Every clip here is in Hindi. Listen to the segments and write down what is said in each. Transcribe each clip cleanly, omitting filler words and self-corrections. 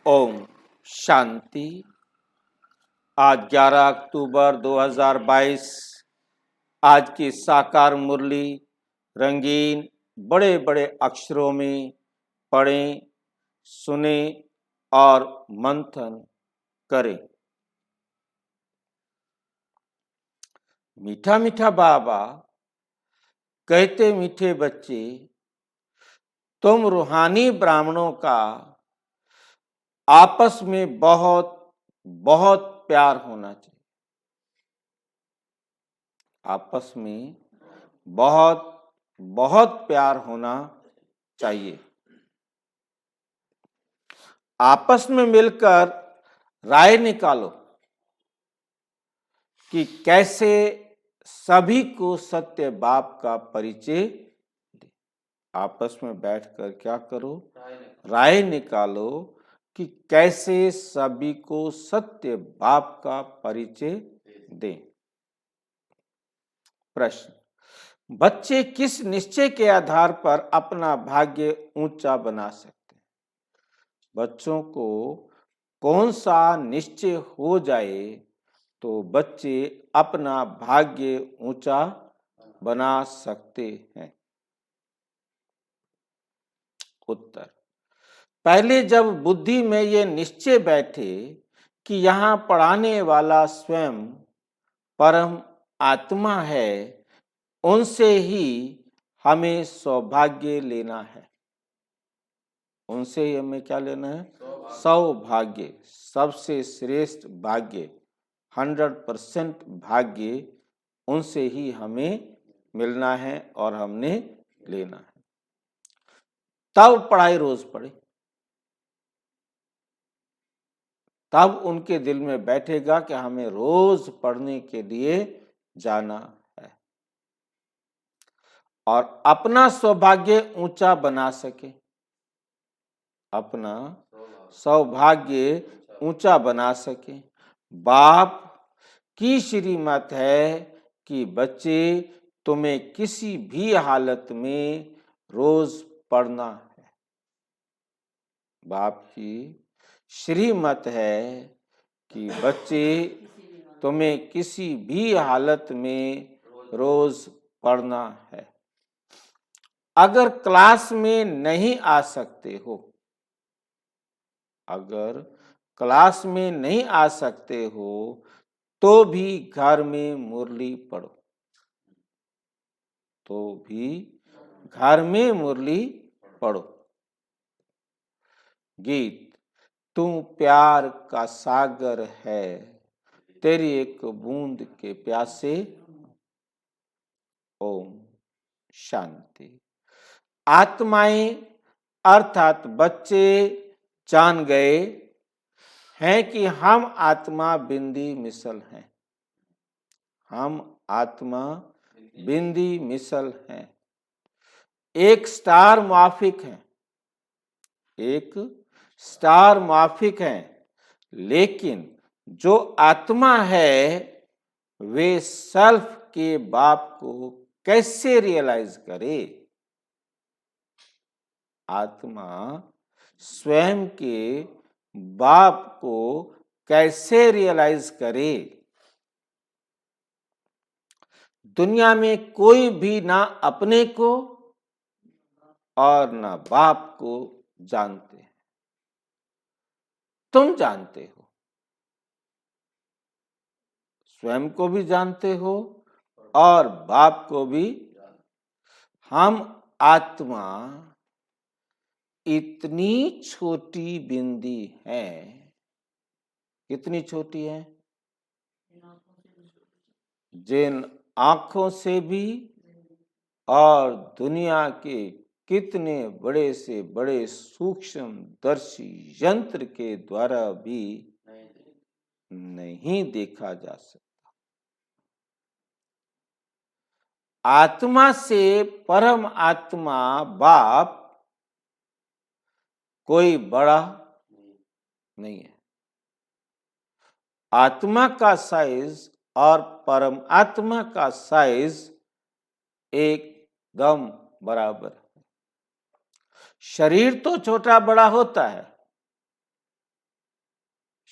ओम शांति। आज 11 अक्टूबर 2022। आज की साकार मुरली रंगीन बड़े बड़े अक्षरों में पढ़ें, सुने और मंथन करें। मीठा मीठा बाबा कहते, मीठे बच्चे तुम रूहानी ब्राह्मणों का आपस में बहुत बहुत प्यार होना चाहिए। आपस में बहुत बहुत प्यार होना चाहिए। आपस में मिलकर राय निकालो कि कैसे सभी को सत्य बाप का परिचय दे। आपस में बैठकर क्या करो? राय निकालो कि कैसे सभी को सत्य बाप का परिचय दें। प्रश्न: बच्चे किस निश्चय के आधार पर अपना भाग्य ऊंचा बना सकते हैं? बच्चों को कौन सा निश्चय हो जाए तो बच्चे अपना भाग्य ऊंचा बना सकते हैं? उत्तर: पहले जब बुद्धि में ये निश्चय बैठे कि यहाँ पढ़ाने वाला स्वयं परम आत्मा है, उनसे ही हमें सौभाग्य लेना है। उनसे ही हमें क्या लेना है? सौभाग्य, सबसे श्रेष्ठ भाग्य, 100% भाग्य उनसे ही हमें मिलना है और हमने लेना है। तब पढ़ाई रोज पढ़े, तब उनके दिल में बैठेगा कि हमें रोज पढ़ने के लिए जाना है और अपना सौभाग्य ऊंचा बना सके। अपना सौभाग्य ऊंचा बना सके। बाप की श्रीमत है कि बच्चे तुम्हें किसी भी हालत में रोज पढ़ना है। बाप की श्रीमत है कि बच्चे तुम्हें किसी भी हालत में रोज पढ़ना है। अगर क्लास में नहीं आ सकते हो, अगर क्लास में नहीं आ सकते हो तो भी घर में मुरली पढ़ो, तो भी घर में मुरली पढ़ो। गीत: तू प्यार का सागर है, तेरी एक बूंद के प्यासे। ओम शांति। आत्माएं अर्थात बच्चे जान गए हैं कि हम आत्मा बिंदी मिसल हैं। हम आत्मा बिंदी मिसल हैं। एक स्टार माफिक है, एक स्टार माफिक है, लेकिन जो आत्मा है वे सेल्फ के बाप को कैसे रियलाइज करे? आत्मा स्वयं के बाप को कैसे रियलाइज करे? दुनिया में कोई भी ना अपने को और ना बाप को जानते हैं। तुम जानते हो, स्वयं को भी जानते हो और बाप को भी। हम आत्मा इतनी छोटी बिंदी है। कितनी छोटी है? जिन आंखों से भी और दुनिया के कितने बड़े से बड़े सूक्ष्म दर्शी यंत्र के द्वारा भी नहीं देखा जा सकता। आत्मा से परम आत्मा बाप कोई बड़ा नहीं है। आत्मा का साइज और परम आत्मा का साइज एकदम बराबर है। शरीर तो छोटा बड़ा होता है,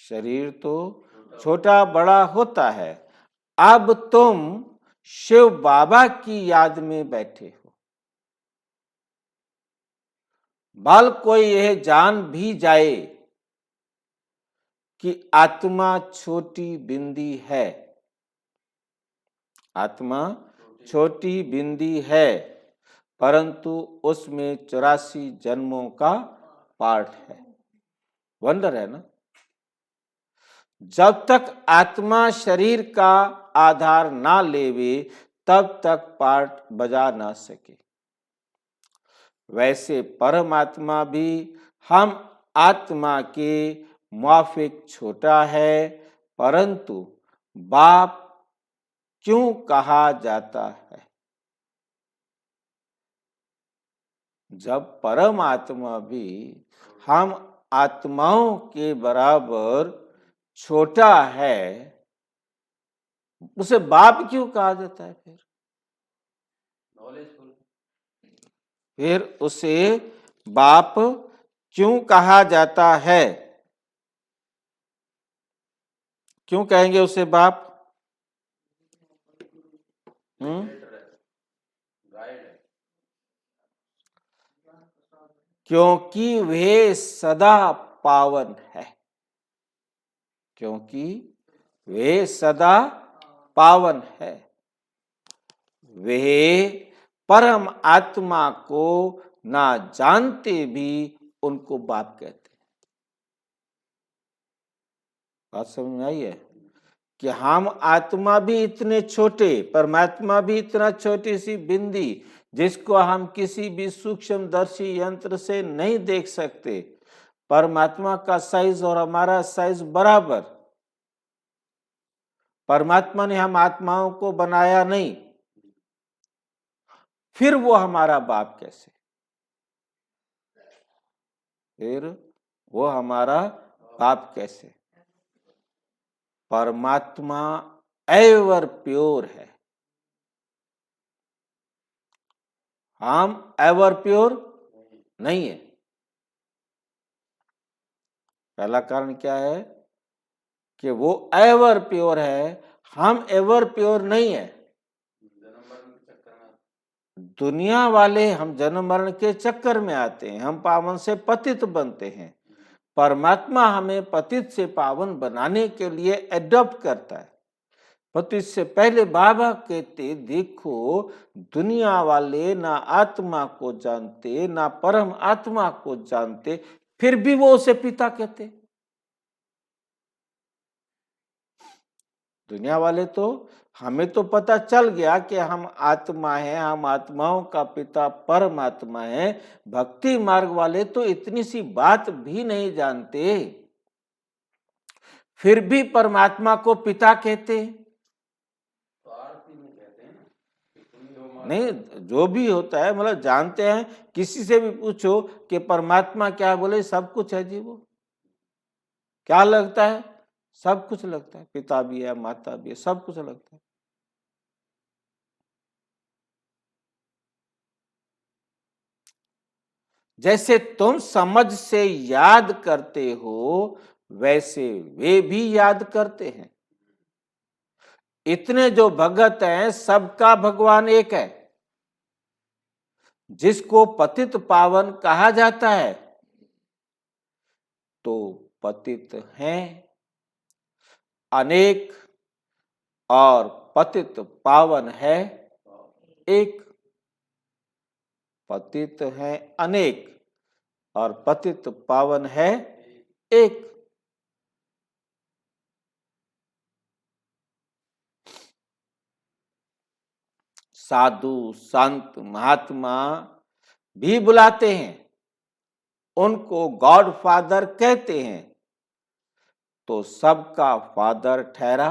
शरीर तो छोटा बड़ा होता है। अब तुम शिव बाबा की याद में बैठे हो। भल कोई यह जान भी जाए कि आत्मा छोटी बिंदी है, आत्मा छोटी बिंदी है, परंतु उसमें 84 जन्मों का पार्ट है। वंडर है ना। जब तक आत्मा शरीर का आधार ना लेवे तब तक पार्ट बजा ना सके। वैसे परमात्मा भी हम आत्मा के मुआफिक छोटा है, परंतु बाप क्यों कहा जाता है? जब परमात्मा भी हम आत्माओं के बराबर छोटा है, उसे बाप क्यों कहा जाता है? फिर उसे बाप क्यों कहा जाता है? क्यों कहेंगे उसे बाप? क्योंकि वे सदा पावन है, क्योंकि वे सदा पावन है। वे परम आत्मा को ना जानते भी उनको बाप कहते हैं। बात समझ में आई है कि हम आत्मा भी इतने छोटे, परमात्मा भी इतना छोटी सी बिंदी जिसको हम किसी भी सूक्ष्मदर्शी यंत्र से नहीं देख सकते। परमात्मा का साइज और हमारा साइज बराबर। परमात्मा ने हम आत्माओं को बनाया नहीं, फिर वो हमारा बाप कैसे? फिर वो हमारा बाप कैसे? परमात्मा एवर प्योर है, हम एवर प्योर नहीं है। पहला कारण क्या है कि वो एवर प्योर है, हम एवर प्योर नहीं है। दुनिया वाले हम जन्म मरण के चक्कर में आते हैं, हम पावन से पतित बनते हैं। परमात्मा हमें पतित से पावन बनाने के लिए एडॉप्ट करता है। पतित से पहले बाबा कहते, देखो दुनिया वाले ना आत्मा को जानते ना परम आत्मा को जानते, फिर भी वो उसे पिता कहते। दुनिया वाले तो, हमें तो पता चल गया कि हम आत्मा हैं, हम आत्माओं का पिता परमात्मा है। भक्ति मार्ग वाले तो इतनी सी बात भी नहीं जानते, फिर भी परमात्मा को पिता कहते। नहीं, जो भी होता है मतलब जानते हैं। किसी से भी पूछो कि परमात्मा क्या है, बोले सब कुछ है जी। वो क्या लगता है? सब कुछ लगता है, पिता भी है, माता भी है, सब कुछ लगता है। जैसे तुम समझ से याद करते हो वैसे वे भी याद करते हैं। इतने जो भगत हैं सबका भगवान एक है। जिसको पतित पावन कहा जाता है तो पतित हैं अनेक और पतित पावन है एक। पतित है अनेक और पतित पावन है एक। साधु संत महात्मा भी बुलाते हैं, उनको गॉड फादर कहते हैं। तो सबका फादर ठहरा,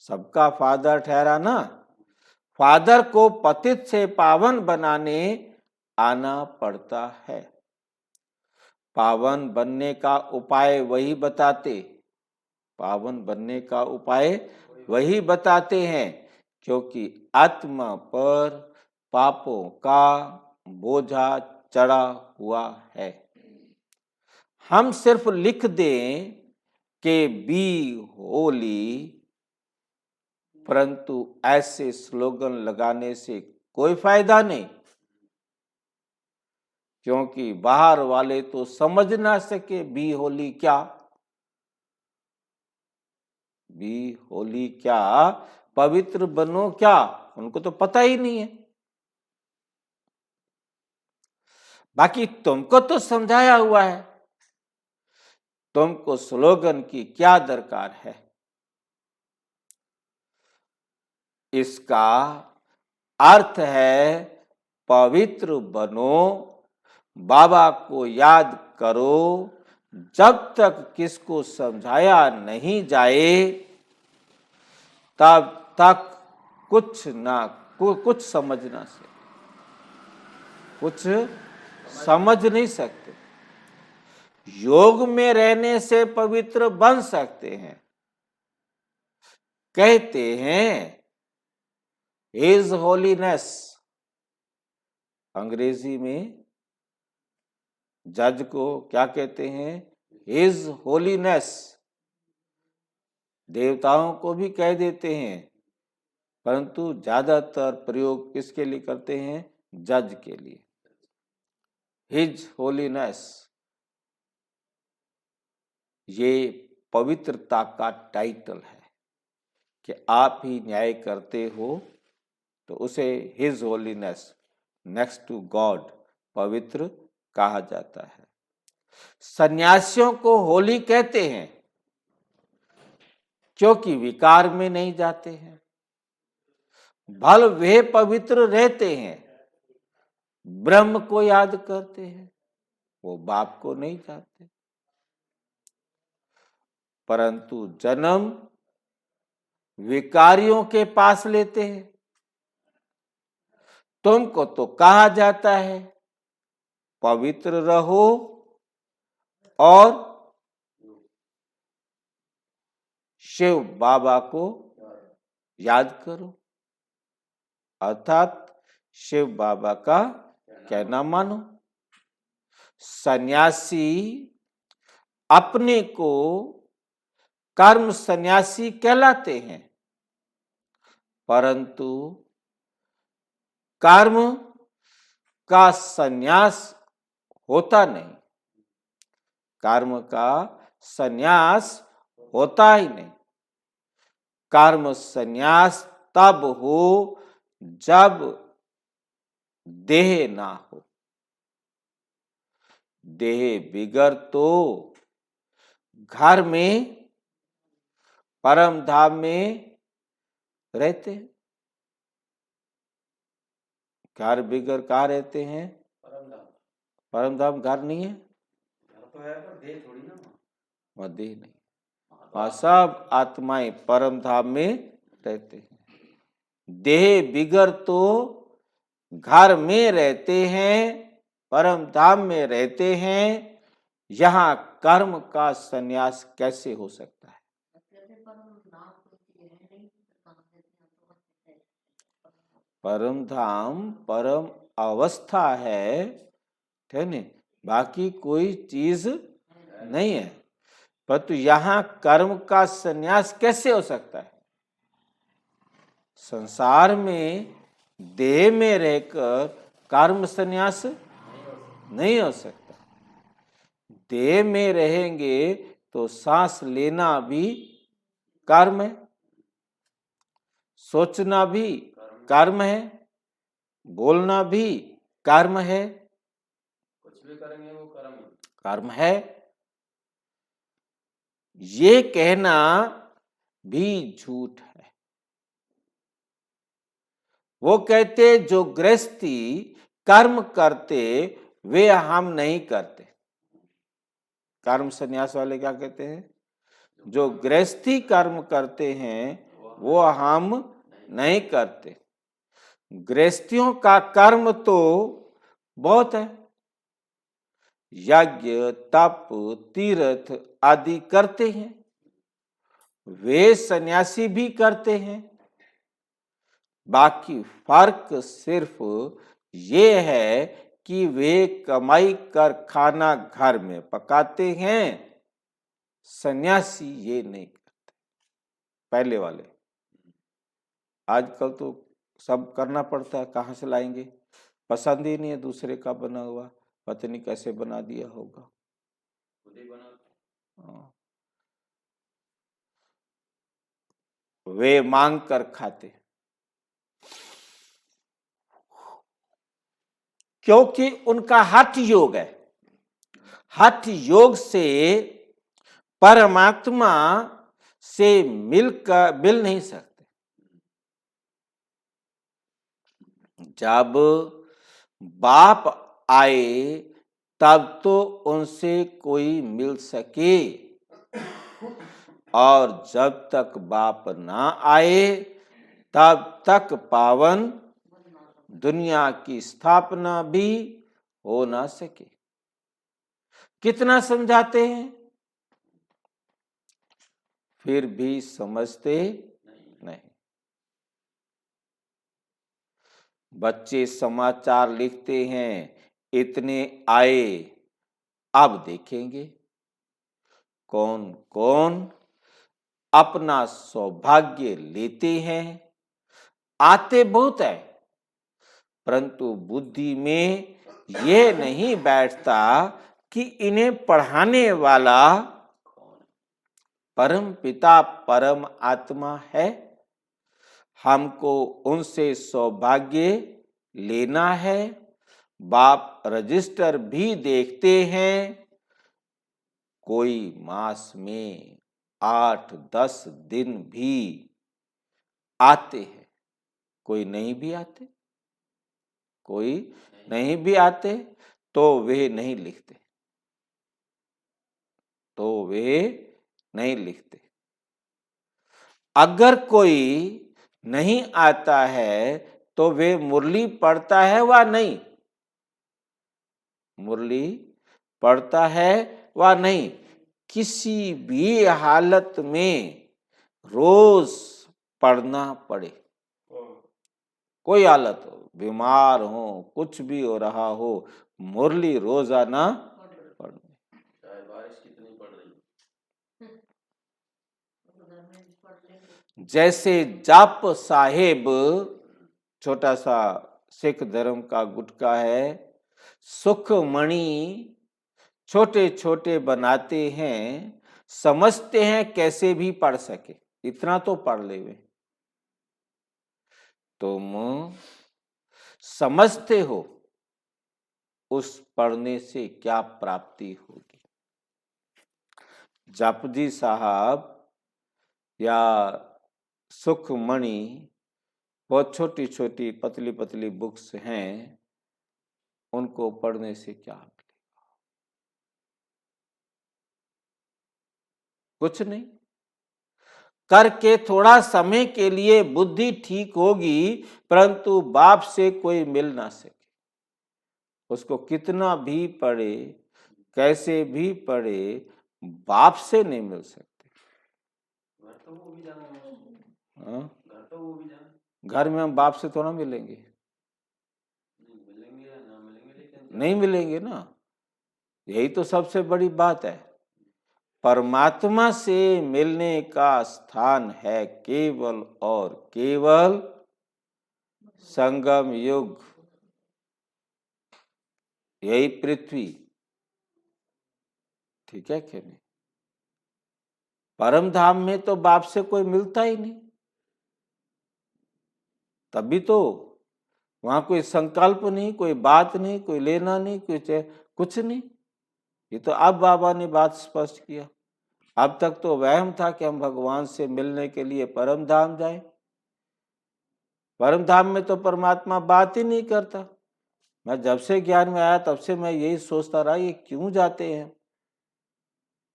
सबका फादर ठहरा ना। फादर को पतित से पावन बनाने आना पड़ता है। पावन बनने का उपाय वही बताते, पावन बनने का उपाय वही बताते हैं, क्योंकि आत्मा पर पापों का बोझा चढ़ा हुआ है। हम सिर्फ लिख दें के बी होली, परंतु ऐसे स्लोगन लगाने से कोई फायदा नहीं, क्योंकि बाहर वाले तो समझ ना सके बी होली क्या, बी होली क्या, पवित्र बनो क्या, उनको तो पता ही नहीं है। बाकी तुमको तो समझाया हुआ है, तुमको स्लोगन की क्या दरकार है। इसका अर्थ है पवित्र बनो, बाबा को याद करो, जब तक किसको समझाया नहीं जाए तब तक कुछ समझना से कुछ समझ नहीं सकते। योग में रहने से पवित्र बन सकते हैं। कहते हैं हिज होलीनेस, अंग्रेजी में जज को क्या कहते हैं, हिज होलीनेस। देवताओं को भी कह देते हैं, परंतु ज्यादातर प्रयोग किसके लिए करते हैं, जज के लिए। हिज होलीनेस, ये पवित्रता का टाइटल है कि आप ही न्याय करते हो, तो उसे his holiness, next to God, पवित्र कहा जाता है। सन्यासियों को होली कहते हैं क्योंकि विकार में नहीं जाते हैं। भल वे पवित्र रहते हैं, ब्रह्म को याद करते हैं, वो बाप को नहीं चाहते। परंतु जन्म विकारियों के पास लेते हैं। तुमको तो कहा जाता है पवित्र रहो और शिव बाबा को याद करो, अर्थात शिव बाबा का कहना मानो। सन्यासी अपने को कर्म सन्यासी कहलाते हैं, परंतु कर्म का सन्यास होता नहीं, कर्म का सन्यास होता ही नहीं। कर्म सन्यास तब हो जब देह ना हो। देह बिगर तो घर में परम धाम में रहते हैं। घर बिगर कहाँ रहते हैं, परम धाम घर नहीं है, तो है पर देह थोड़ी ना, वह देह नहीं, वह सब आत्माएं परम धाम में रहते हैं। देह बिगर तो घर में रहते हैं, परम धाम में रहते हैं, यहाँ कर्म का संन्यास कैसे हो सकता है। परम धाम परम अवस्था है, बाकी कोई चीज नहीं है। परंतु यहाँ कर्म का संन्यास कैसे हो सकता है। संसार में देह में रहकर कर्म संन्यास नहीं हो सकता। देह में रहेंगे तो सांस लेना भी कर्म है, सोचना भी कर्म है, बोलना भी कर्म है, कुछ भी करेंगे वो कर्म है। ये कहना भी झूठ है। वो कहते जो गृहस्थी कर्म करते वे हम नहीं करते। कर्म संन्यास वाले क्या कहते हैं, जो गृहस्थी कर्म करते हैं वो हम नहीं करते। गृहस्थियों का कर्म तो बहुत है, यज्ञ तप तीर्थ आदि करते हैं, वे सन्यासी भी करते हैं। बाकी फर्क सिर्फ ये है कि वे कमाई कर खाना घर में पकाते हैं सन्यासी ये नहीं करते, पहले वाले। आजकल तो सब करना पड़ता है, कहाँ से लाएंगे, पसंद ही नहीं है दूसरे का बना हुआ, पता नहीं कैसे बना दिया होगा। खुद ही बनाते। हाँ। वे मांग कर खाते, क्योंकि उनका हठ योग है। हठ योग से परमात्मा से मिल नहीं सकते। जब बाप आए तब तो उनसे कोई मिल सके, और जब तक बाप ना आए तब तक पावन दुनिया की स्थापना भी हो ना सके। कितना समझाते हैं, फिर भी समझते नहीं। बच्चे समाचार लिखते हैं, इतने आए, अब देखेंगे कौन कौन अपना सौभाग्य लेते हैं। आते बहुत है, परंतु बुद्धि में यह नहीं बैठता कि इन्हें पढ़ाने वाला परम पिता परम आत्मा है। हमको उनसे सौभाग्य लेना है। बाप रजिस्टर भी देखते हैं, कोई मास में 8-10 दिन भी आते हैं, कोई नहीं भी आते, कोई नहीं भी आते, तो वे नहीं लिखते, अगर कोई नहीं आता है तो वे मुरली पढ़ता है व नहीं, मुरली पढ़ता है व नहीं, किसी भी हालत में रोज पढ़ना पड़े। कोई हालत हो, बीमार हो, कुछ भी हो रहा हो, मुरली रोजाना पढ़नी, चाहे बारिश कितनी पड़ रही। जैसे जाप साहेब छोटा सा सिख धर्म का गुटका है, सुखमणि छोटे छोटे बनाते हैं, समझते हैं कैसे भी पढ़ सके, इतना तो पढ़ ले वे। तुम समझते हो उस पढ़ने से क्या प्राप्ति होगी। जपजी साहब या सुखमणि बहुत छोटी छोटी पतली पतली बुक्स हैं, उनको पढ़ने से क्या मिलेगा, कुछ नहीं। करके थोड़ा समय के लिए बुद्धि ठीक होगी, परंतु बाप से कोई मिल ना सके। उसको कितना भी पढ़े, कैसे भी पढ़े, बाप से नहीं मिल सकते। घर तो वो भी जाना, हाँ? घर तो वो भी जाना, घर में हम बाप से थोड़ा मिलेंगे, मिलेंगे या ना मिलेंगे, लेकिन नहीं मिलेंगे ना। यही तो सबसे बड़ी बात है। परमात्मा से मिलने का स्थान है केवल और केवल संगम युग, यही पृथ्वी, ठीक है कि नहीं। परम धाम में तो बाप से कोई मिलता ही नहीं, तभी तो वहां कोई संकल्प नहीं, कोई बात नहीं, कोई लेना नहीं, कुछ नहीं। ये तो अब बाबा ने बात स्पष्ट किया। अब तक तो वहम था कि हम भगवान से मिलने के लिए परम धाम जाए। परम धाम में तो परमात्मा बात ही नहीं करता। मैं जब से ज्ञान में आया तब से मैं यही सोचता रहा, ये क्यों जाते हैं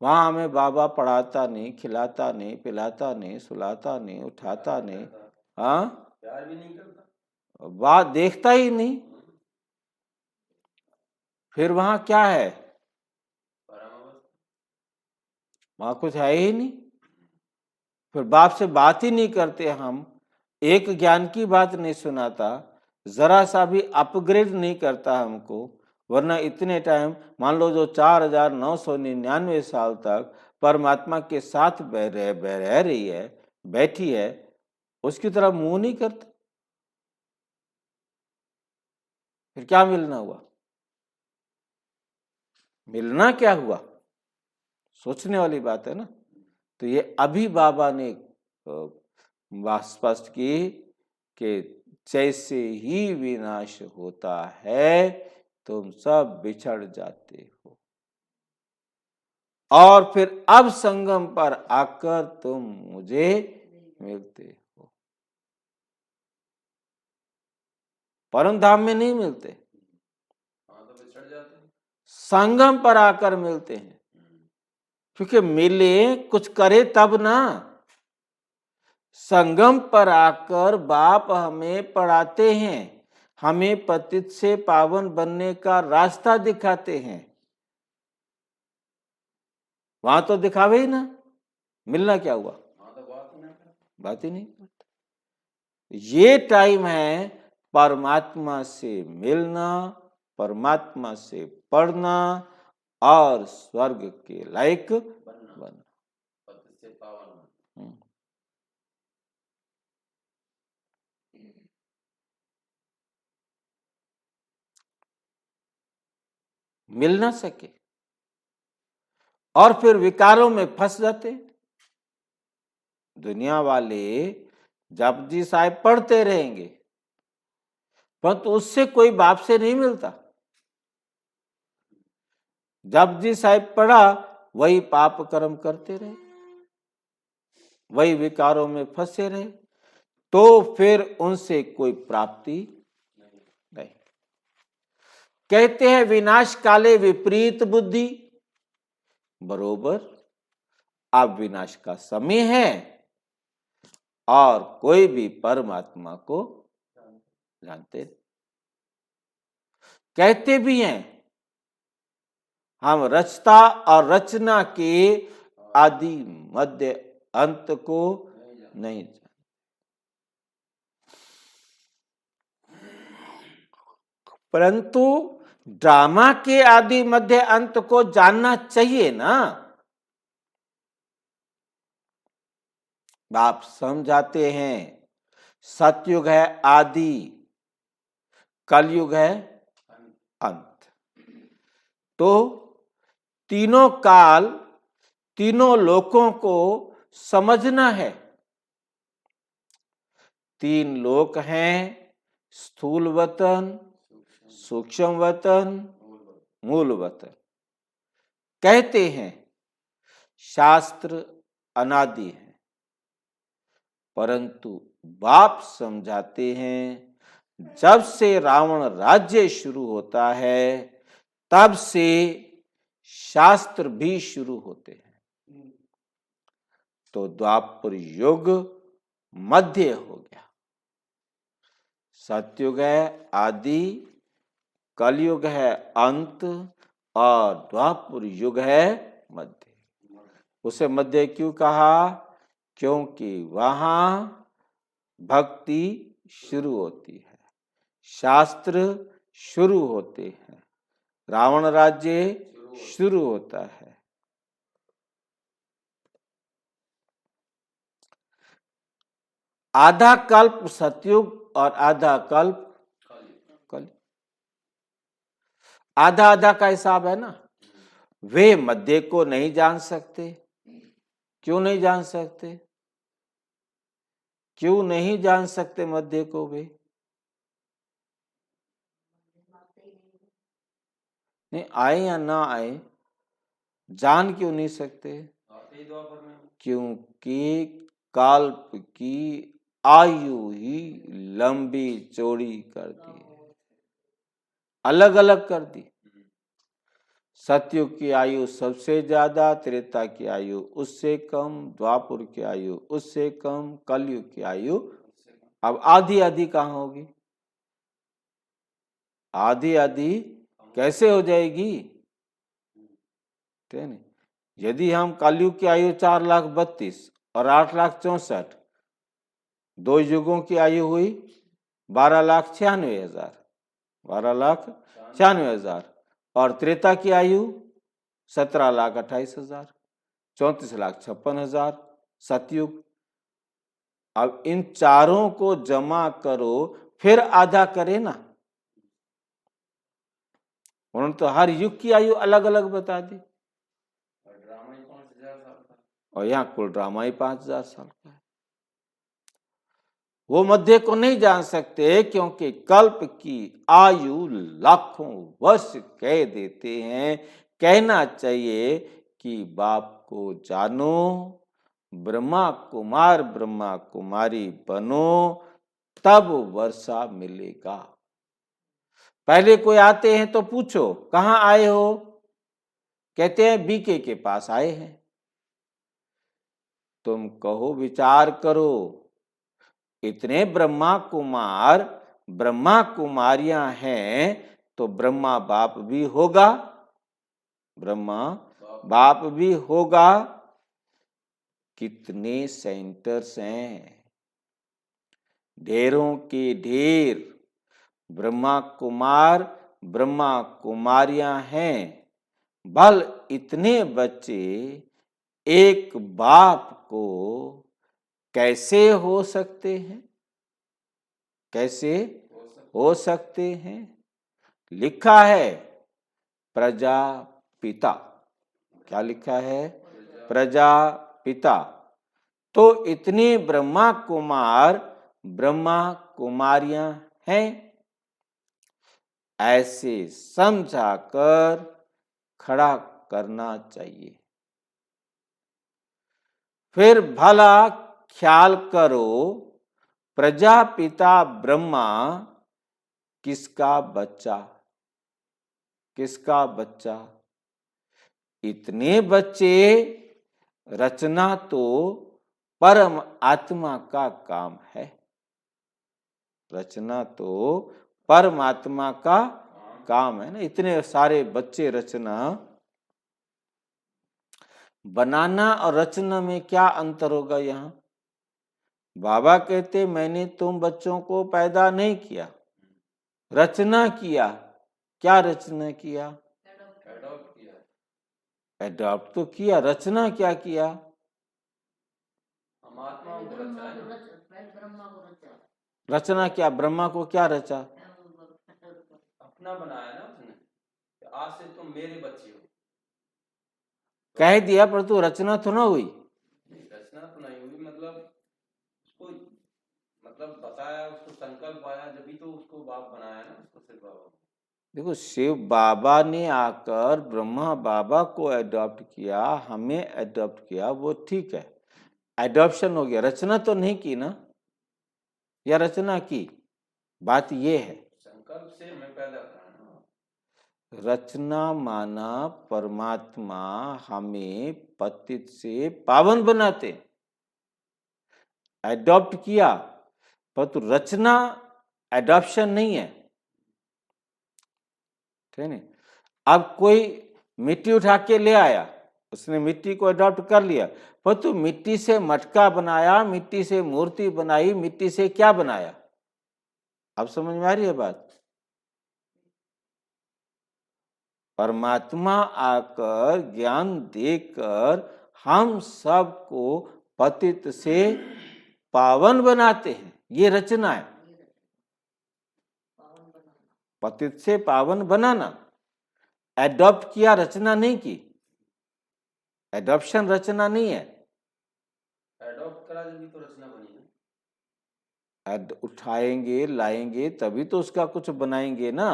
वहां। हमें बाबा पढ़ाता नहीं, खिलाता नहीं, पिलाता नहीं, सुलाता नहीं, उठाता नहीं, हाँ, प्यार भी नहीं करता, बात देखता ही नहीं। फिर वहां क्या है, वहां कुछ है ही नहीं। फिर बाप से बात ही नहीं करते हम, एक ज्ञान की बात नहीं सुनाता, जरा सा भी अपग्रेड नहीं करता हमको, वरना इतने टाइम, मान लो जो 4999 साल तक परमात्मा के साथ रह रही है, बैठी है, उसकी तरफ मुंह नहीं करते, फिर क्या मिलना हुआ? मिलना क्या हुआ? सोचने वाली बात है ना। तो ये अभी बाबा ने बात स्पष्ट की कि जैसे ही विनाश होता है तुम सब बिछड़ जाते हो, और फिर अब संगम पर आकर तुम मुझे मिलते हो। परम धाम में नहीं मिलते, हाँ तो बिछड़ जाते हैं। संगम पर आकर मिलते हैं। क्योंकि मिले कुछ करे तब ना। संगम पर आकर बाप हमें पढ़ाते हैं, हमें पतित से पावन बनने का रास्ता दिखाते हैं। वहां तो दिखावे ही ना, मिलना क्या हुआ? हाँ तो बात ही नहीं। ये टाइम है परमात्मा से मिलना, परमात्मा से पढ़ना और स्वर्ग के लायक बनना। पतित से पावन। मिल ना सके और फिर विकारों में फंस जाते। दुनिया वाले जपजी साहिब पढ़ते रहेंगे, परंतु उससे कोई बाप से नहीं मिलता। जपजी साहिब पढ़ा, वही पाप कर्म करते रहे, वही विकारों में फंसे रहे, तो फिर उनसे कोई प्राप्ति नहीं। कहते हैं विनाश काले विपरीत बुद्धि, बरोबर अब विनाश का समय है और कोई भी परमात्मा को जानते। कहते भी हैं हम रचता और रचना के आदि मध्य अंत को नहीं जानते। परंतु ड्रामा के आदि मध्य अंत को जानना चाहिए ना। आप समझाते हैं सतयुग है आदि, कलयुग है अंत। तो तीनों काल, तीनों लोकों को समझना है। तीन लोक हैं, स्थूल वतन, सूक्ष्म वतन, मूल वतन। कहते हैं शास्त्र अनादि है, परंतु बाप समझाते हैं जब से रावण राज्य शुरू होता है तब से शास्त्र भी शुरू होते हैं। तो द्वापर युग मध्य हो गया, सतयुग है आदि, कलयुग है अंत और द्वापर युग है मध्य। उसे मध्य क्यों कहा? क्योंकि वहां भक्ति शुरू होती है, शास्त्र शुरू होते हैं, रावण राज्य शुरू होता है। आधा कल्प सतयुग और आधा कल्प कलयुग, आधा आधा का हिसाब है ना। वे मध्य को नहीं जान सकते। क्यों नहीं जान सकते? क्यों नहीं जान सकते मध्य को? वे नहीं आए या ना आए, जान क्यों नहीं सकते? क्योंकि कल्प की आयु ही लंबी चौड़ी कर दी, अलग अलग कर दी। सतयुग की आयु सबसे ज्यादा, त्रेता की आयु उससे कम, द्वापर की आयु उससे कम, कलयुग की आयु अब आधी आधी कहां होगी? आधी आधी कैसे हो जाएगी? यदि हम कलयुग की आयु 4,32,000 और 8,64,000, दो युगों की आयु हुई 12,96,000, 12,96,000। और त्रेता की आयु 17,28,000, 34,56,000 सतयुग। अब इन चारों को जमा करो, फिर आधा करे ना। उन्होंने तो हर युग की आयु अलग अलग बता दी, और ड्रामा ही 5,000 साल का। और यहाँ कुल ड्रामा ही 5,000 साल का है। वो मध्य को नहीं जान सकते क्योंकि कल्प की आयु लाखों वर्ष कह देते हैं। कहना चाहिए कि बाप को जानो, ब्रह्मा कुमार ब्रह्मा कुमारी बनो, तब वर्षा मिलेगा। पहले कोई आते हैं तो पूछो कहाँ आए हो, कहते हैं बीके के पास आए हैं। तुम कहो विचार करो, इतने ब्रह्मा कुमार ब्रह्मा कुमारियां हैं तो ब्रह्मा बाप भी होगा, ब्रह्मा बाप भी होगा। कितने सेंटर्स हैं, ढेरों के ढेर ब्रह्मा कुमार ब्रह्मा कुमारियां हैं। भल इतने बच्चे एक बाप को कैसे हो सकते हैं, कैसे हो सकते हैं? लिखा है प्रजापिता। क्या लिखा है? प्रजापिता। तो इतने ब्रह्मा कुमार ब्रह्मा कुमारियां हैं, ऐसे समझाकर खड़ा करना चाहिए। फिर भला ख्याल करो, प्रजापिता ब्रह्मा किसका बच्चा, किसका बच्चा? इतने बच्चे, रचना तो परम आत्मा का काम है, रचना तो परमात्मा का काम है ना। इतने सारे बच्चे रचना, बनाना और रचना में क्या अंतर होगा? यहाँ बाबा कहते मैंने तुम बच्चों को पैदा नहीं किया, रचना किया। क्या रचना किया? एडॉप्ट किया। एडॉप्ट तो किया, रचना क्या किया? हम आत्माओं को रचा है ना। रचना क्या? ब्रह्मा को क्या रचा? अपना बनाया ना उसने, कि आज से तुम मेरे बच्चे हो। कह दिया, पर तो रचना तो ना हुई। नहीं, रचना तो नहीं हुई, मतलब उसको, मतलब बताया, उसको संकल्प आया, जब भी तो उसको बाप बनाया ना, उसको सिर्फ बाबा। देखो, शिव बाबा ने आकर ब्रह्मा बाबा को एडॉप्ट किया, हमें एडॉप्ट किया, वो ठीक है, एडॉप्शन हो गया। रचना तो नहीं की ना, या रचना की? बात ये है, संकल्प से हमें पैदा कराना। रचना माना परमात्मा हमें पतित से पावन बनाते। एडॉप्ट किया, परंतु रचना एडॉप्शन नहीं है, ठीक है। अब कोई मिट्टी उठा के ले आया, उसने मिट्टी को अडॉप्ट कर लिया, परंतु मिट्टी से मटका बनाया, मिट्टी से मूर्ति बनाई, मिट्टी से क्या बनाया? अब समझ में आ रही है बात? परमात्मा आकर ज्ञान देकर हम सबको पतित से पावन बनाते हैं, ये रचना है। पतित से पावन बनाना, एडॉप्ट किया, रचना नहीं की। एडॉप्शन रचना नहीं है। एडॉप्ट करा जब भी तो रचना बनी ना। उठाएंगे लाएंगे तभी तो उसका कुछ बनाएंगे ना।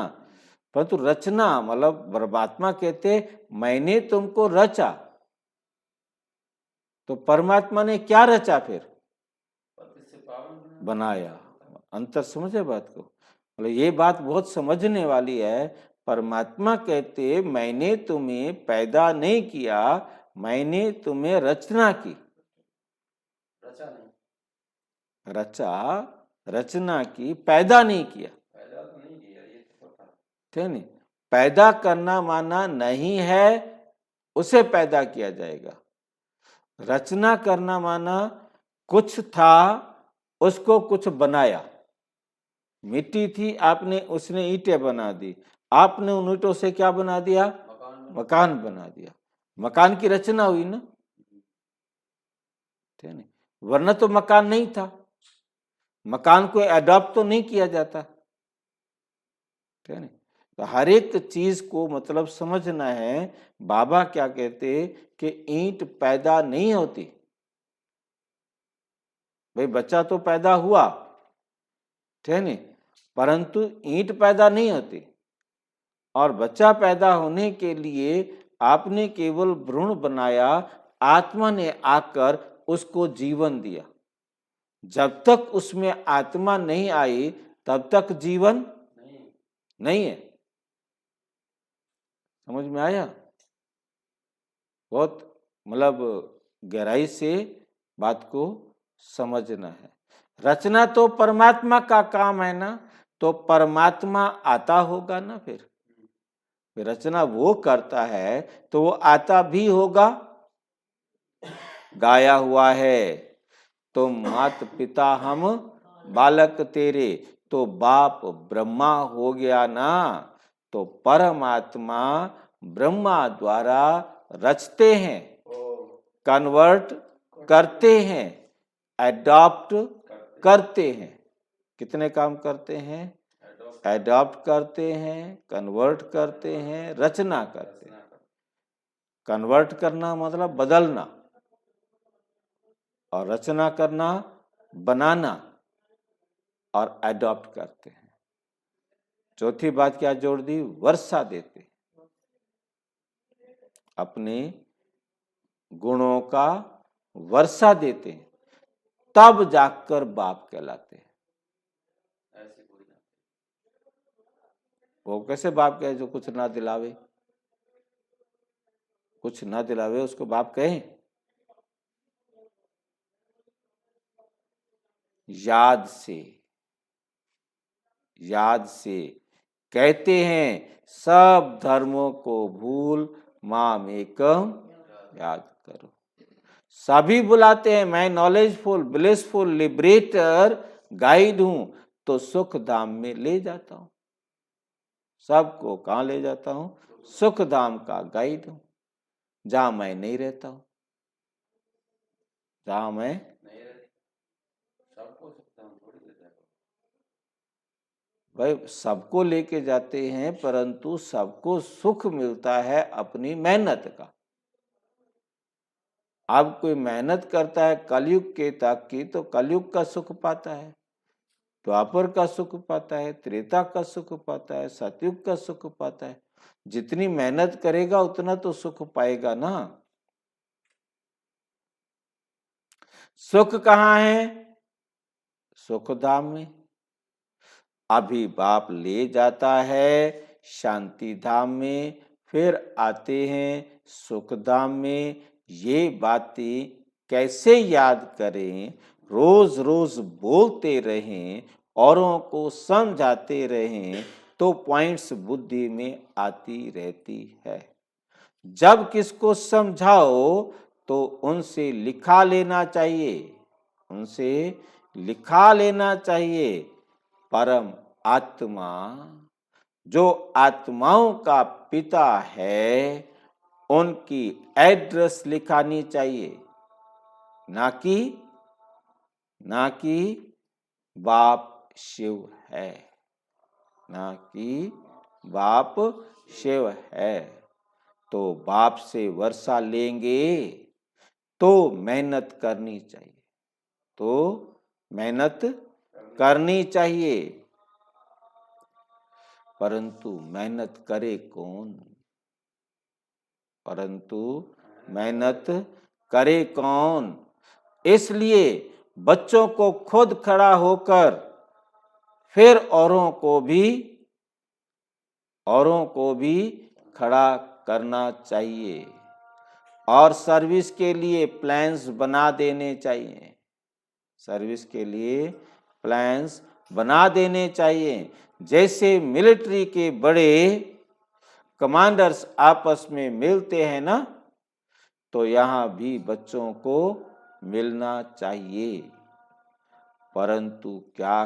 परंतु रचना मतलब परमात्मा कहते मैंने तुमको रचा, तो परमात्मा ने क्या रचा फिर? पति से पावन बनाया। अंतर समझे बात को? मतलब ये बात बहुत समझने वाली है। परमात्मा कहते मैंने तुम्हें पैदा नहीं किया, मैंने तुम्हें रचना की। रचा नहीं, रचा, रचना की, पैदा नहीं किया। पैदा तो नहीं किया, ये तो पता। ठीक नहीं, पैदा करना माना नहीं है उसे पैदा किया जाएगा। रचना करना माना कुछ था उसको कुछ बनाया। मिट्टी थी, आपने उसने ईंटें बना दी, आपने उन ईंटों से क्या बना दिया? मकान बना दिया। मकान की रचना हुई ना, ठीक है? वरना तो मकान नहीं था, मकान को अडॉप्ट तो नहीं किया जाता, ठीक है? तो हर एक चीज को मतलब समझना है। बाबा क्या कहते कि ईंट पैदा नहीं होती, भाई बच्चा तो पैदा हुआ, ठीक है, परंतु ईंट पैदा नहीं होती। और बच्चा पैदा होने के लिए आपने केवल भ्रूण बनाया, आत्मा ने आकर उसको जीवन दिया। जब तक उसमें आत्मा नहीं आई तब तक जीवन नहीं है। समझ में आया? बहुत मतलब गहराई से बात को समझना है। रचना तो परमात्मा का काम है ना, तो परमात्मा आता होगा ना, फिर रचना वो करता है तो वो आता भी होगा। गाया हुआ है तो मात पिता हम बालक तेरे, तो बाप ब्रह्मा हो गया ना, तो परमात्मा ब्रह्मा द्वारा रचते हैं, कन्वर्ट करते हैं, एडॉप्ट करते हैं। कितने काम करते हैं? एडॉप्ट करते हैं, कन्वर्ट करते हैं, रचना करते हैं। कन्वर्ट करना मतलब बदलना, और रचना करना बनाना, और एडॉप्ट करते हैं। चौथी बात क्या जोड़ दी? वर्षा देते, अपने गुणों का वर्षा देते हैं, तब जाकर बाप कहलाते हैं। वो कैसे बाप कहे जो कुछ ना दिलावे? कुछ ना दिलावे उसको बाप कहें? याद से कहते हैं, सब धर्मों को भूल माम एकम याद करो। सभी बुलाते हैं, मैं नॉलेजफुल, ब्लिसफुल, लिबरेटर गाइड हूं, तो सुख धाम में ले जाता हूं। सबको कहां ले जाता हूं? सुख धाम का गाइड हूं, जहां मैं नहीं रहता हूं, जहां मैं भाई सबको लेके जाते हैं, परंतु सबको सुख मिलता है अपनी मेहनत का। अब कोई मेहनत करता है कलयुग के तक की, तो कलयुग का सुख पाता है, द्वापर का सुख पाता है, त्रेता का सुख पाता है, सतयुग का सुख पाता है। जितनी मेहनत करेगा उतना तो सुख पाएगा ना। सुख कहाँ है? सुख धाम में। अभी बाप ले जाता है शांति धाम में, फिर आते हैं सुख धाम में। ये बातें कैसे याद करें? रोज रोज बोलते रहें, औरों को समझाते रहें, तो पॉइंट्स बुद्धि में आती रहती है। जब किसको समझाओ तो उनसे लिखा लेना चाहिए, उनसे लिखा लेना चाहिए। परम आत्मा जो आत्माओं का पिता है, उनकी एड्रेस लिखानी चाहिए, ना कि बाप शिव है, ना कि बाप शिव है। तो बाप से वर्षा लेंगे तो मेहनत करनी चाहिए, तो मेहनत करनी चाहिए, परंतु मेहनत करे कौन? परंतु मेहनत करे कौन? इसलिए बच्चों को खुद खड़ा होकर फिर औरों को भी खड़ा करना चाहिए, और सर्विस के लिए प्लान्स बना देने चाहिए, सर्विस के लिए प्लान्स बना देने चाहिए। जैसे मिलिट्री के बड़े कमांडर्स आपस में मिलते हैं ना, तो यहाँ भी बच्चों को मिलना चाहिए। परंतु क्या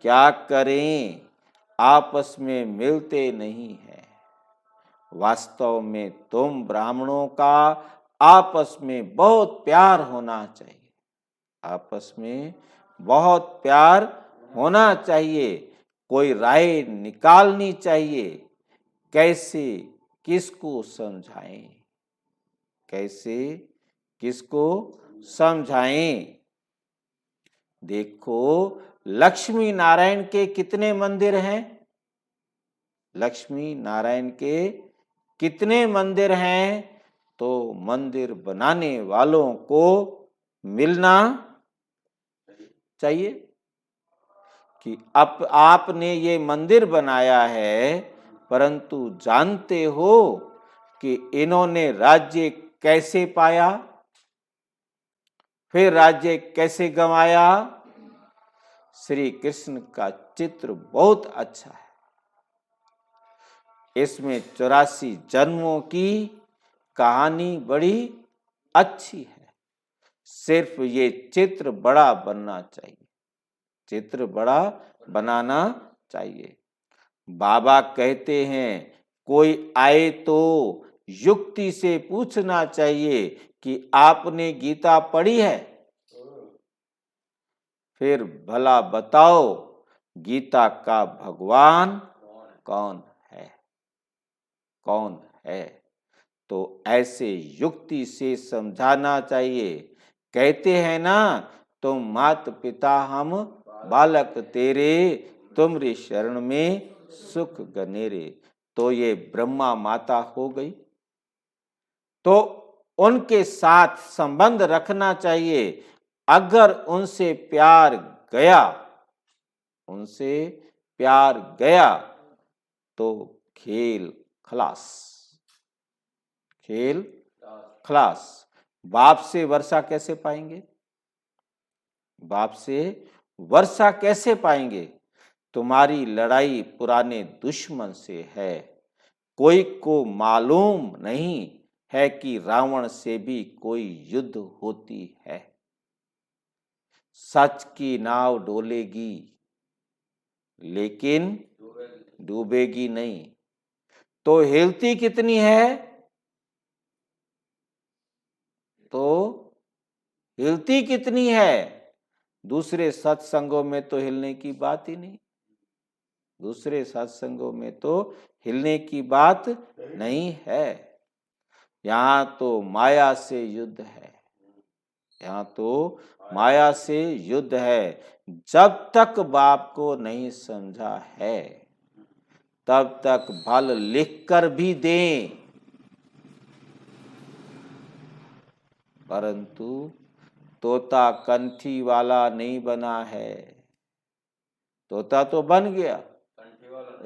क्या करें, आपस में मिलते नहीं हैं। वास्तव में तुम ब्राह्मणों का आपस में बहुत प्यार होना चाहिए। आपस में बहुत प्यार होना चाहिए। कोई राय निकालनी चाहिए, कैसे किसको समझाएं, कैसे किसको समझाएं। देखो, लक्ष्मी नारायण के कितने मंदिर हैं? लक्ष्मी नारायण के कितने मंदिर हैं? तो मंदिर बनाने वालों को मिलना चाहिए कि अब आपने ये मंदिर बनाया है, परंतु जानते हो कि इन्होंने राज्य कैसे पाया, फिर राज्य कैसे गंवाया। श्री कृष्ण का चित्र बहुत अच्छा है। इसमें 84 जन्मों की कहानी बड़ी अच्छी है। सिर्फ ये चित्र बड़ा बनना चाहिए, चित्र बड़ा बनाना चाहिए। बाबा कहते हैं, कोई आए तो युक्ति से पूछना चाहिए कि आपने गीता पढ़ी है? फिर भला बताओ, गीता का भगवान कौन है? कौन है? तो ऐसे युक्ति से समझाना चाहिए। कहते हैं ना, तुम मात पिता हम बालक तेरे, तुमरी शरण में सुख गनेरे। तो ये ब्रह्मा माता हो गई, तो उनके साथ संबंध रखना चाहिए। अगर उनसे प्यार गया, उनसे प्यार गया तो खेल खलास, खेल खलास। बाप से वर्षा कैसे पाएंगे? बाप से वर्षा कैसे पाएंगे? तुम्हारी लड़ाई पुराने दुश्मन से है। कोई को मालूम नहीं है कि रावण से भी कोई युद्ध होती है। सच की नाव डोलेगी, लेकिन डूबेगी नहीं। तो हिलती कितनी है? तो हिलती कितनी है? दूसरे सत्संगों में तो हिलने की बात ही नहीं, दूसरे सत्संगों में तो हिलने की बात नहीं है। यहाँ तो माया से युद्ध है, यहाँ तो माया से युद्ध है। जब तक बाप को नहीं समझा है, तब तक भल लिख कर भी दें, परंतु तोता कंठी वाला नहीं बना है। तोता तो बन गया,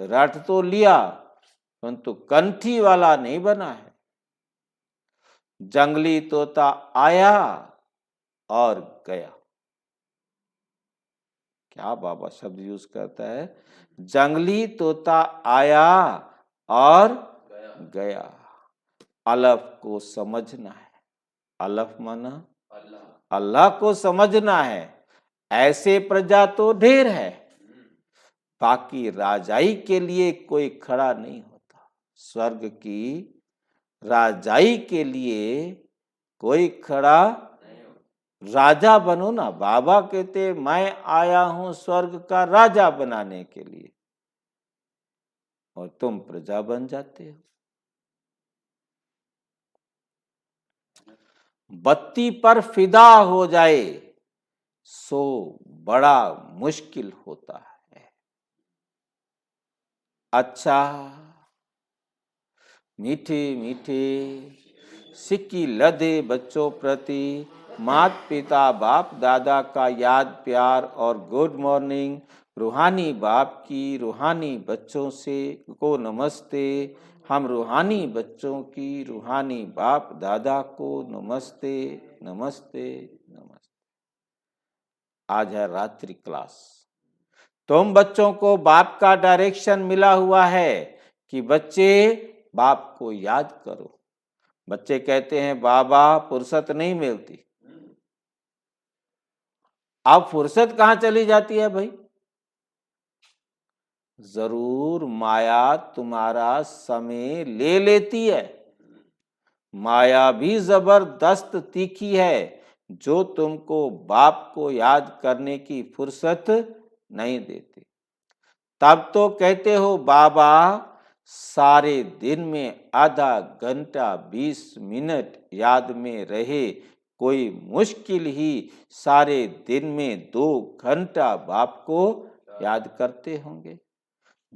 रट तो लिया, परंतु कंठी वाला नहीं बना है। जंगली तोता आया और गया। क्या बाबा शब्द यूज करता है? जंगली तोता आया और गया। अलफ को समझना है। अलफ माना अल्लाह को समझना है। ऐसे प्रजा तो ढेर है, बाकी राजाई के लिए कोई खड़ा नहीं होता। स्वर्ग की राजाई के लिए कोई खड़ा, राजा बनो ना। बाबा कहते, मैं आया हूं स्वर्ग का राजा बनाने के लिए, और तुम प्रजा बन जाते हो। बत्ती पर फिदा हो जाए सो बड़ा मुश्किल होता है। अच्छा, मीठे मीठे सिक्की लदे बच्चों प्रति माता पिता बाप दादा का याद प्यार और गुड मॉर्निंग। रूहानी बाप की रूहानी बच्चों से को नमस्ते। हम रूहानी बच्चों की रूहानी बाप दादा को नमस्ते नमस्ते नमस्ते। आज है रात्रि क्लास। तुम बच्चों को बाप का डायरेक्शन मिला हुआ है कि बच्चे बाप को याद करो। बच्चे कहते हैं, बाबा फुर्सत नहीं मिलती। अब फुर्सत कहाँ चली जाती है भाई? जरूर माया तुम्हारा समय ले लेती है। माया भी जबरदस्त तीखी है, जो तुमको बाप को याद करने की फुर्सत नहीं देती। तब तो कहते हो बाबा, सारे दिन में आधा घंटा 20 मिनट याद में रहे, कोई मुश्किल ही सारे दिन में 2 घंटा बाप को याद करते होंगे।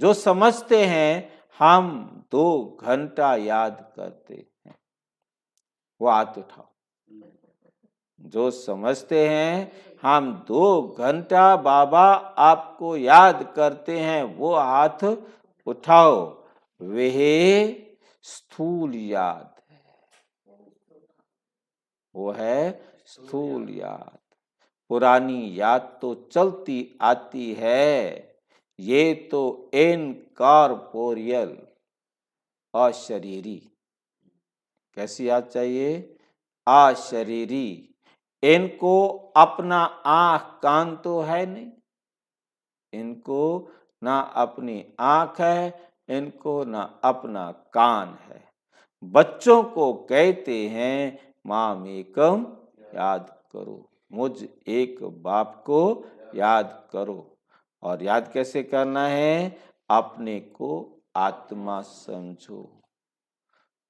जो समझते हैं हम 2 घंटा याद करते हैं, वो हाथ उठाओ। जो समझते हैं हम 2 घंटा बाबा आपको याद करते हैं, वो हाथ उठाओ। वह स्थूल याद है, वो है स्थूल याद। पुरानी याद तो चलती आती है, ये तो इनकॉर्पोरियल, अशरीरी। कैसी याद चाहिए? अशरीरी। इनको अपना आंख कान तो है नहीं, इनको ना अपनी आंख है, इनको ना अपना कान है। बच्चों को कहते हैं माम एकम याद करो, मुझ एक बाप को याद करो। और याद कैसे करना है? अपने को आत्मा समझो।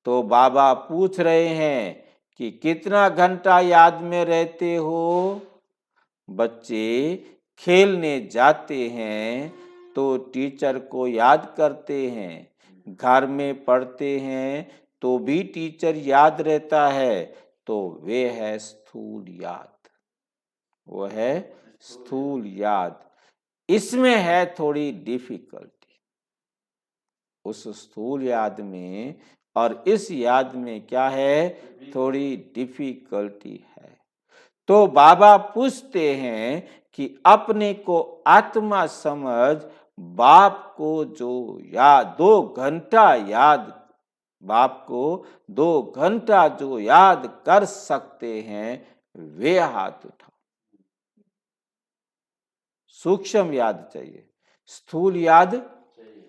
तो बाबा पूछ रहे हैं कि कितना घंटा याद में रहते हो? बच्चे खेलने जाते हैं तो टीचर को याद करते हैं, घर में पढ़ते हैं तो भी टीचर याद रहता है, तो वे है स्थूल याद, वो है स्थूल याद। इसमें है थोड़ी डिफिकल्टी, उस स्थूल याद में और इस याद में क्या है? थोड़ी डिफिकल्टी है। तो बाबा पूछते हैं कि अपने को आत्मा समझ, बाप को जो याद 2 घंटा याद, बाप को 2 घंटा जो याद कर सकते हैं, वे हाथ उठाओ। सूक्ष्म याद चाहिए, स्थूल याद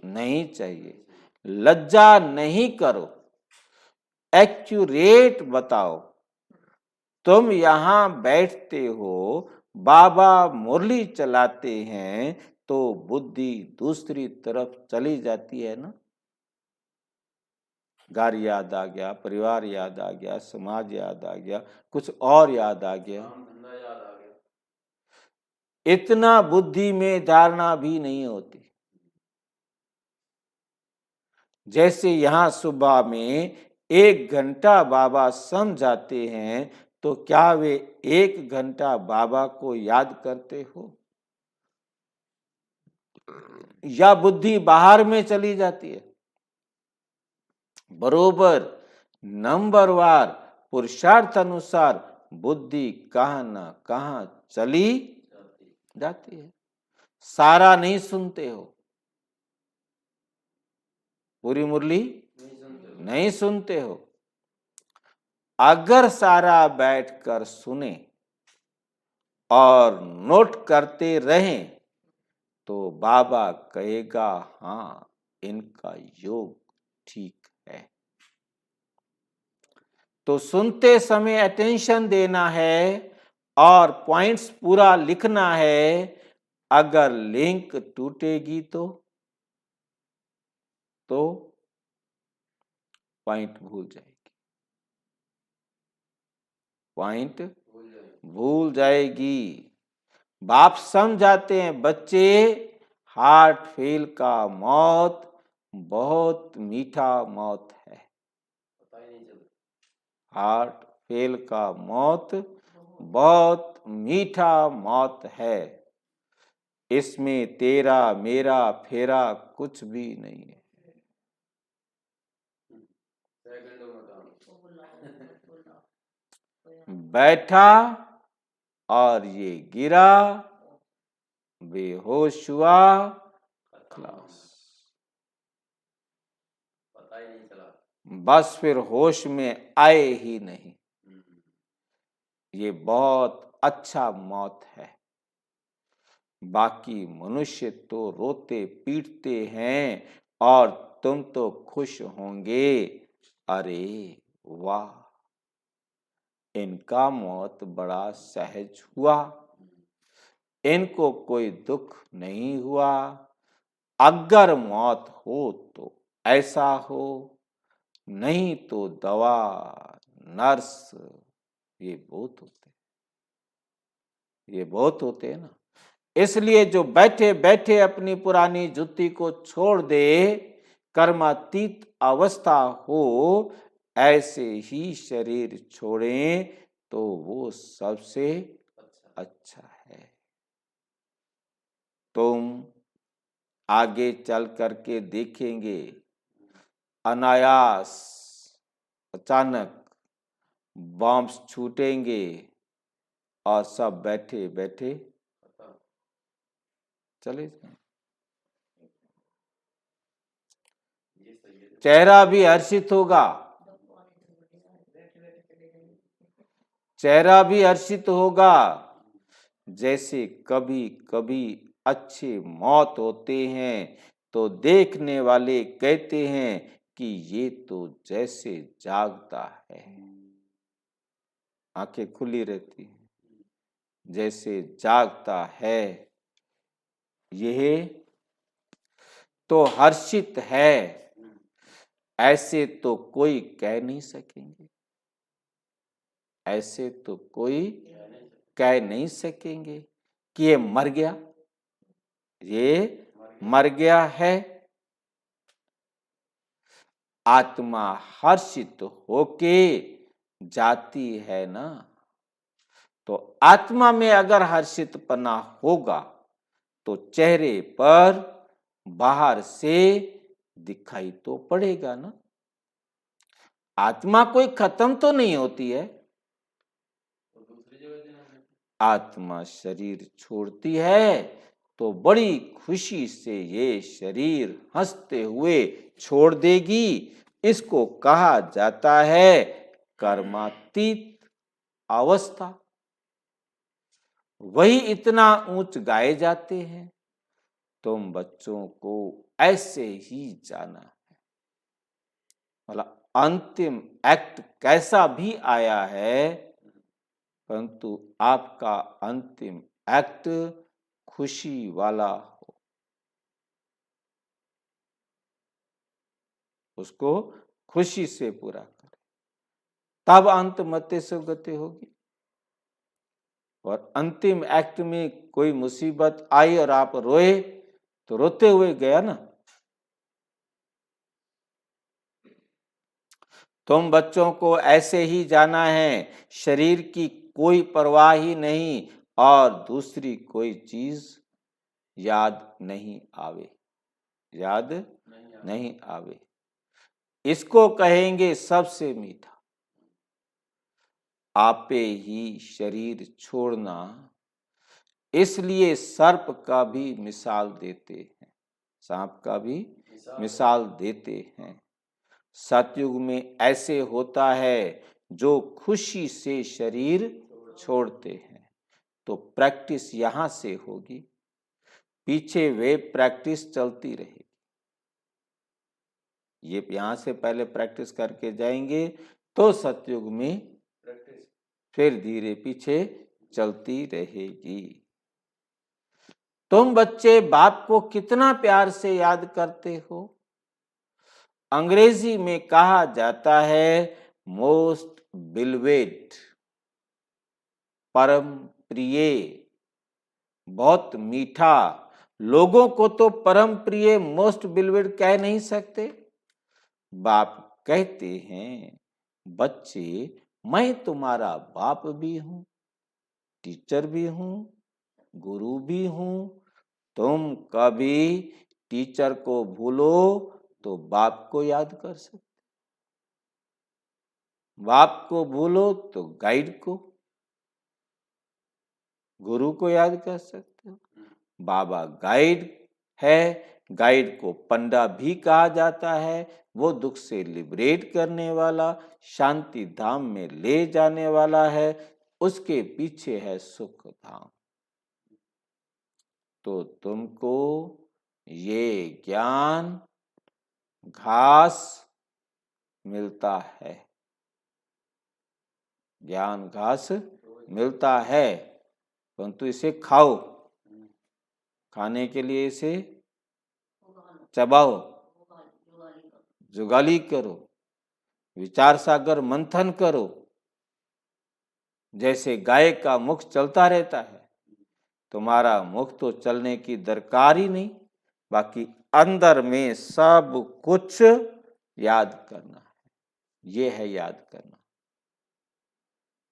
नहीं चाहिए। लज्जा नहीं करो, एक्यूरेट बताओ। तुम यहां बैठते हो, बाबा मुरली चलाते हैं, तो बुद्धि दूसरी तरफ चली जाती है ना। घर याद आ गया, परिवार याद आ गया, समाज याद आ गया, कुछ और याद आ गया, धंधा याद आ गया। इतना बुद्धि में धारणा भी नहीं होती। जैसे यहां सुबह में 1 घंटा बाबा समझाते हैं, तो क्या वे 1 घंटा बाबा को याद करते हो? या बुद्धि बाहर में चली जाती है? बरोबर नंबरवार पुरुषार्थ अनुसार बुद्धि कहां ना कहां चली जाती है। सारा नहीं सुनते हो, पूरी मुरली नहीं सुनते हो। अगर सारा बैठकर सुने और नोट करते रहें, तो बाबा कहेगा हाँ, इनका योग ठीक है। तो सुनते समय अटेंशन देना है और पॉइंट्स पूरा लिखना है। अगर लिंक टूटेगी तो पॉइंट भूल जाएगी, पॉइंट भूल जाएगी। बाप समझाते हैं बच्चे, हार्ट फेल का मौत बहुत मीठा मौत है। हार्ट फेल का मौत बहुत मीठा मौत है। इसमें तेरा मेरा फेरा कुछ भी नहीं है। बैठा और ये गिरा, बेहोश हुआ, खलास, पता ही नहीं चला, बस फिर होश में आए ही नहीं। ये बहुत अच्छा मौत है। बाकी मनुष्य तो रोते पीटते हैं और तुम तो खुश होंगे। अरे वाह, इनका मौत बड़ा सहज हुआ, इनको कोई दुख नहीं हुआ। अगर मौत हो तो ऐसा हो, नहीं तो दवा, नर्स, ये बहुत होते ये बहुत होते हैं ना। इसलिए जो बैठे बैठे अपनी पुरानी जुत्ती को छोड़ दे, कर्मातीत अवस्था हो, ऐसे ही शरीर छोड़ें तो वो सबसे अच्छा है। तुम आगे चल करके देखेंगे, अनायास अचानक बॉम्ब्स छूटेंगे और सब बैठे बैठे चले जाएं। चेहरा भी हर्षित होगा, चेहरा भी हर्षित होगा। जैसे कभी कभी अच्छे मौत होते हैं तो देखने वाले कहते हैं कि ये तो जैसे जागता है, आंखें खुली रहती हैं, जैसे जागता है। यह तो हर्षित है, ऐसे तो कोई कह नहीं सकेंगे, ऐसे तो कोई कह नहीं सकेंगे कि ये मर गया, ये मर गया है। आत्मा हर्षित होके जाती है ना, तो आत्मा में अगर हर्षितपना होगा तो चेहरे पर बाहर से दिखाई तो पड़ेगा ना। आत्मा कोई खत्म तो नहीं होती है। आत्मा शरीर छोड़ती है तो बड़ी खुशी से ये शरीर हंसते हुए छोड़ देगी। इसको कहा जाता है कर्मातीत अवस्था। वही इतना ऊंच गाए जाते हैं। तुम बच्चों को ऐसे ही जाना है। मतलब अंतिम एक्ट कैसा भी आया है, परंतु आपका अंतिम एक्ट खुशी वाला हो, उसको खुशी से पूरा करें, तब अंत मते सो गति होगी। और अंतिम एक्ट में कोई मुसीबत आई और आप रोए तो रोते हुए गया ना। तुम बच्चों को ऐसे ही जाना है, शरीर की कोई परवाह ही नहीं और दूसरी कोई चीज याद नहीं आवे, याद नहीं आवे। इसको कहेंगे सबसे मीठा। आपे ही शरीर छोड़ना, इसलिए सर्प का भी मिसाल देते हैं, सांप का भी मिसाल देते हैं। सतयुग में ऐसे होता है जो खुशी से शरीर छोड़ते हैं। तो प्रैक्टिस यहां से होगी, पीछे वे प्रैक्टिस चलती रहेगी। ये यहां से पहले प्रैक्टिस करके जाएंगे तो सतयुग में फिर धीरे पीछे चलती रहेगी। तुम बच्चे बाप को कितना प्यार से याद करते हो? अंग्रेजी में कहा जाता है मोस्ट बिलवेड, परम प्रिय, बहुत मीठा। लोगों को तो परम प्रिय मोस्ट बिलवेड कह नहीं सकते। बाप कहते हैं बच्चे, मैं तुम्हारा बाप भी हूं, टीचर भी हूं, गुरु भी हूं। तुम कभी टीचर को भूलो तो बाप को याद कर सकते, बाप को भूलो तो गाइड को, गुरु को याद कर सकते हो। बाबा गाइड है, गाइड को पंडा भी कहा जाता है। वो दुख से लिबरेट करने वाला, शांति धाम में ले जाने वाला है। उसके पीछे है सुख धाम। तो तुमको ये ज्ञान घास मिलता है। ज्ञान घास मिलता है, परंतु इसे खाओ। खाने के लिए इसे चबाओ, जुगाली करो, विचार सागर मंथन करो। जैसे गाय का मुख चलता रहता है, तुम्हारा मुख तो चलने की दरकार ही नहीं, बाकी अंदर में सब कुछ याद करना है। ये है याद करना।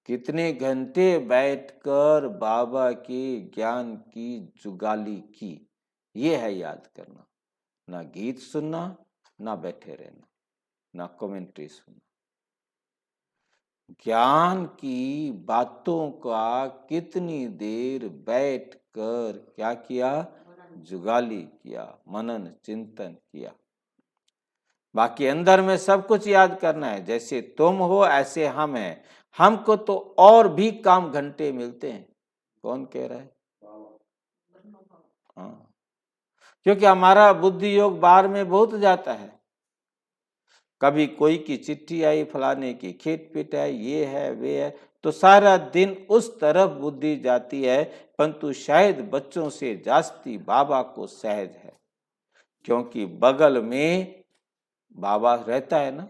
कितने घंटे बैठकर बाबा के ज्ञान की जुगाली की, ये है याद करना। ना गीत सुनना, ना बैठे रहना, ना कमेंट्री सुनना। ज्ञान की बातों का कितनी देर बैठकर क्या किया? जुगाली किया, मनन चिंतन किया। बाकी अंदर में सब कुछ याद करना है। जैसे तुम हो ऐसे हम हैं। हमको तो और भी काम घंटे मिलते हैं। कौन कह रहा है? हाँ, क्योंकि हमारा बुद्धि योग बाहर में बहुत जाता है। कभी कोई की चिट्ठी आई, फलाने की खेत पीट है, ये है वे है, तो सारा दिन उस तरफ बुद्धि जाती है। परंतु शायद बच्चों से जास्ती बाबा को सहज है, क्योंकि बगल में बाबा रहता है ना।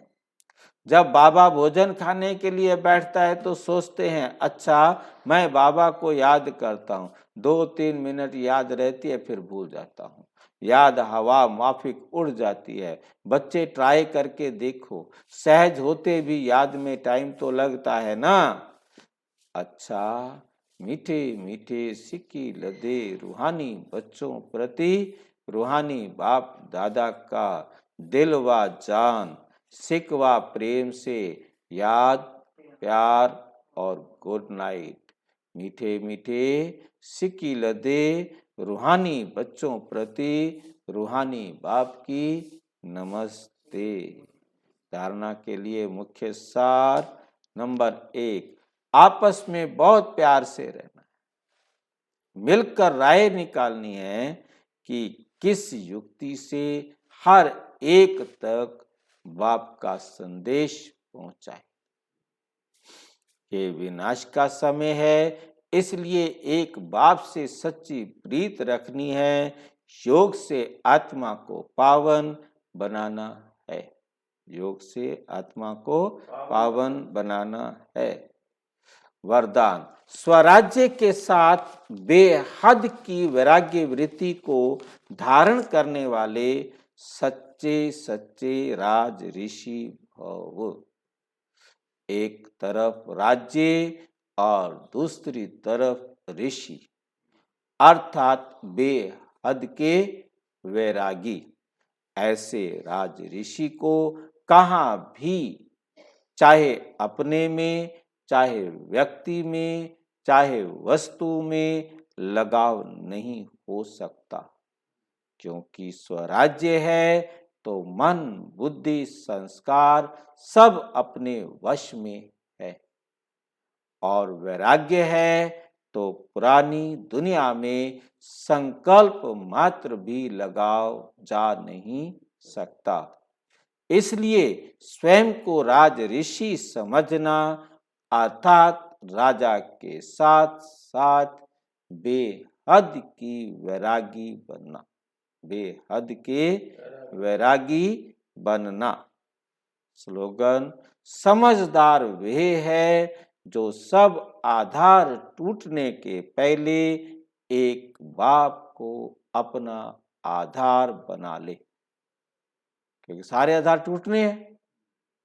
जब बाबा भोजन खाने के लिए बैठता है तो सोचते हैं, अच्छा मैं बाबा को याद करता हूँ। 2-3 मिनट याद रहती है, फिर भूल जाता हूँ। याद हवा माफिक उड़ जाती है। बच्चे ट्राई करके देखो, सहज होते भी याद में टाइम तो लगता है ना। अच्छा, मीठे मीठे सिक्की लदे रूहानी बच्चों प्रति रूहानी बाप दादा का दिल व जान सिकवा प्रेम से याद, प्यार और गुड नाइट। मीठे मीठे सिक्की लदे रूहानी बच्चों प्रति रूहानी बाप की नमस्ते। धारणा के लिए मुख्य सार नंबर 1, आपस में बहुत प्यार से रहना है। मिलकर राय निकालनी है कि किस युक्ति से हर एक तक बाप का संदेश पहुंचाए। ये विनाश का समय है, इसलिए एक बाप से सच्ची प्रीत रखनी है। योग से आत्मा को पावन बनाना है। योग से आत्मा को पावन बनाना है। वरदान, स्वराज्य के साथ बेहद की वैराग्य वृत्ति को धारण करने वाले सच्चे सच्चे राज ऋषि भव। एक तरफ राज्य और दूसरी तरफ ऋषि, अर्थात बेहद के वैरागी। ऐसे राज ऋषि को कहाँ भी, चाहे अपने में, चाहे व्यक्ति में, चाहे वस्तु में लगाव नहीं हो सकता, क्योंकि स्वराज्य है तो मन बुद्धि संस्कार सब अपने वश में है। और वैराग्य है तो पुरानी दुनिया में संकल्प मात्र भी लगाव जा नहीं सकता। इसलिए स्वयं को राज ऋषि समझना, अर्थात राजा के साथ साथ बेहद की वैरागी बनना। बेहद के वैरागी बनना। स्लोगन, समझदार वे है जो सब आधार टूटने के पहले एक बाप को अपना आधार बना ले। क्योंकि सारे आधार टूटने हैं।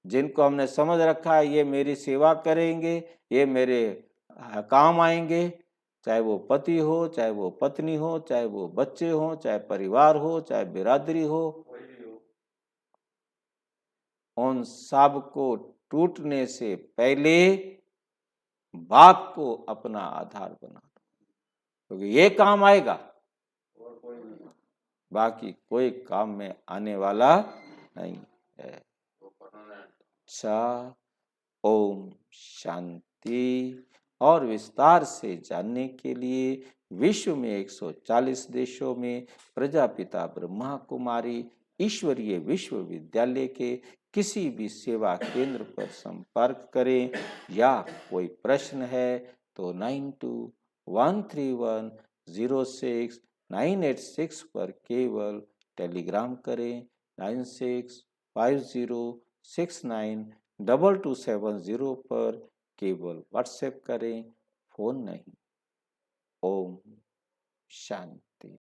जिनको हमने समझ रखा है ये मेरी सेवा करेंगे, ये मेरे काम आएंगे, चाहे वो पति हो, चाहे वो पत्नी हो, चाहे वो बच्चे हो, चाहे परिवार हो, चाहे बिरादरी हो, उन सब को टूटने से पहले बाप को अपना आधार बना दो, क्योंकि ये काम आएगा और कोई नहीं, बाकी कोई काम में आने वाला नहीं है। अच्छा, ओम शांति। और विस्तार से जानने के लिए विश्व में 140 देशों में प्रजापिता ब्रह्मा कुमारी ईश्वरीय विश्वविद्यालय के किसी भी सेवा केंद्र पर संपर्क करें या कोई प्रश्न है तो 9213106986 पर केवल टेलीग्राम करें। 9650692270 पर केवल व्हाट्सएप करें, फोन नहीं। ओम शांति।